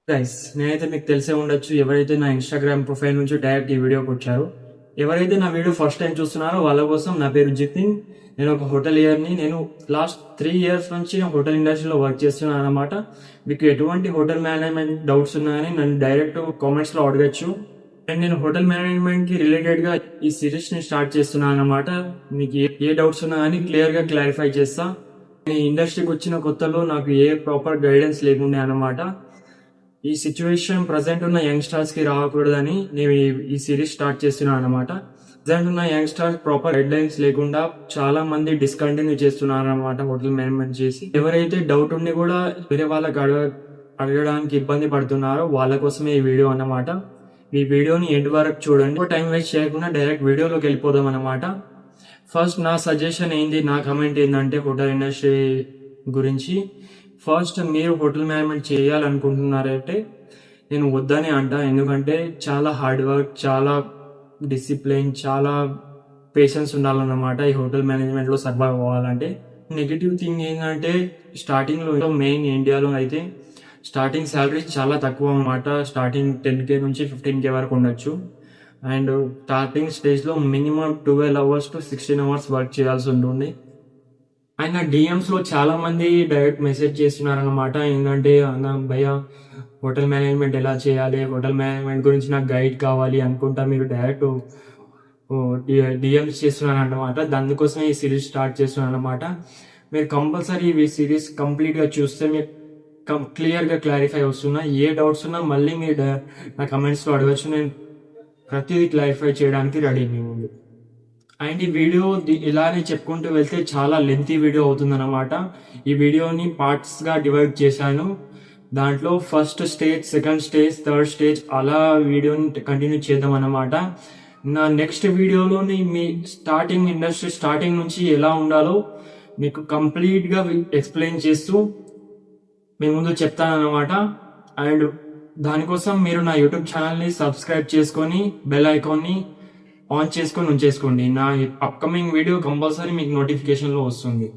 Guys నేనైతే మీకు తెలిసే ఉండొచ్చు ఎవరైతే నా ఇన్స్టాగ్రామ్ ప్రొఫైల్ నుంచి డైరెక్ట్ ఈ వీడియోకి వచ్చారో ఎవరైతే నా వీడియో ఫస్ట్ టైం చూస్తున్నారో వాళ్ళ కోసం నా పేరు జితిన్. నేను ఒక హోటల్ ఇయర్ని. నేను లాస్ట్ 3 years నుంచి హోటల్ ఇండస్ట్రీలో వర్క్ చేస్తున్నాను అనమాట. మీకు ఎటువంటి హోటల్ మేనేజ్మెంట్ డౌట్స్ ఉన్నాయని నన్ను డైరెక్ట్ కామెంట్స్లో అడగచ్చు. అండ్ నేను హోటల్ మేనేజ్మెంట్కి రిలేటెడ్గా ఈ సిరీస్ని స్టార్ట్ చేస్తున్నాను అనమాట. మీకు ఏ డౌట్స్ ఉన్నా అని క్లియర్గా క్లారిఫై చేస్తా. ఈ ఇండస్ట్రీకి వచ్చిన కొత్తలో నాకు ఏ ప్రాపర్ గైడెన్స్ లేకుండే అనమాట. ఈ సిచ్యువేషన్ ప్రజెంట్ ఉన్న యంగ్స్టర్స్ కి రాకూడదని నేను ఈ సిరీస్ స్టార్ట్ చేస్తున్నాను అనమాట. ప్రజెంట్ ఉన్న యంగ్స్టర్స్ ప్రాపర్ గైడ్ లైన్స్ లేకుండా చాలా మంది డిస్కంటిన్యూ చేస్తున్నారు అనమాట హోటల్ మేనేజ్మెంట్ చేసి. ఎవరైతే డౌట్ ఉండి కూడా వేరే వాళ్ళకి అడగడానికి ఇబ్బంది పడుతున్నారో వాళ్ళ కోసమే ఈ వీడియో అన్నమాట. ఈ వీడియోని ఎండ్ వరకు చూడండి. టైం వేస్ట్ చేయకుండా డైరెక్ట్ వీడియోలోకి వెళ్ళిపోదాం అనమాట. ఫస్ట్ నా సజెషన్ ఏంటి, నా కమెంట్ ఏంటంటే హోటల్ ఇండస్ట్రీ గురించి ఫస్ట్ మీరు హోటల్ మేనేజ్మెంట్ చేయాలనుకుంటున్నారంటే నేను వద్దని అంటా. ఎందుకంటే చాలా హార్డ్ వర్క్, చాలా డిసిప్లిన్, చాలా పేషెన్స్ ఉండాలన్నమాట ఈ హోటల్ మేనేజ్మెంట్లో సర్వైవ్ అవ్వాలంటే. నెగిటివ్ థింగ్ ఏంటంటే స్టార్టింగ్లో మెయిన్ ఇండియాలో అయితే స్టార్టింగ్ శాలరీ చాలా తక్కువ అన్నమాట. స్టార్టింగ్ 10K నుంచి 15K వరకు ఉండొచ్చు. అండ్ స్టార్టింగ్ స్టేజ్లో minimum 12 hours to 16 hours work చేయాల్సి ఉంటుంది. ఆయన డిఎమ్స్లో చాలా మంది డైరెక్ట్ మెసేజ్ చేస్తున్నారనమాట. ఏంటంటే అన్న భయ్య హోటల్ మేనేజ్మెంట్ ఎలా చేయాలి, హోటల్ మేనేజ్మెంట్ గురించి నాకు గైడ్ కావాలి అనుకుంటా మీరు డైరెక్ట్ డిఎమ్స్ చేస్తున్నాను అనమాట. దానికోసమే ఈ సిరీస్ స్టార్ట్ చేస్తున్నాను అనమాట. మీరు కంపల్సరీ ఈ సిరీస్ కంప్లీట్గా చూస్తే మీరు క్లియర్గా క్లారిఫై వస్తున్నా. ఏ డౌట్స్ ఉన్నా మళ్ళీ మీరు నా కమెంట్స్లో అడగచ్చు. నేను ప్రతిదీ క్లారిఫై చేయడానికి రెడీ మీ ముందు. అండ్ ఈ వీడియో ఇలానే చెప్పుకుంటూ వెళ్తే చాలా లెంతీ వీడియో అవుతుంది అనమాట. ఈ వీడియోని పార్ట్స్గా డివైడ్ చేశాను. దాంట్లో first stage, second stage, third stage అలా వీడియోని కంటిన్యూ చేద్దాం అనమాట. నా నెక్స్ట్ వీడియోలోని మీ ఇండస్ట్రీ స్టార్టింగ్ నుంచి ఎలా ఉండాలో మీకు కంప్లీట్గా ఎక్స్ప్లెయిన్ చేస్తూ మీ ముందు చెప్తాను అనమాట. అండ్ దానికోసం మీరు నా యూట్యూబ్ ఛానల్ని సబ్స్క్రైబ్ చేసుకొని బెల్ ఐకాన్ని ఆన్ చేసుకొని ఉంచేసుకోండి. నా అప్కమింగ్ వీడియో కంపల్సరీ మీకు నోటిఫికేషన్లో వస్తుంది.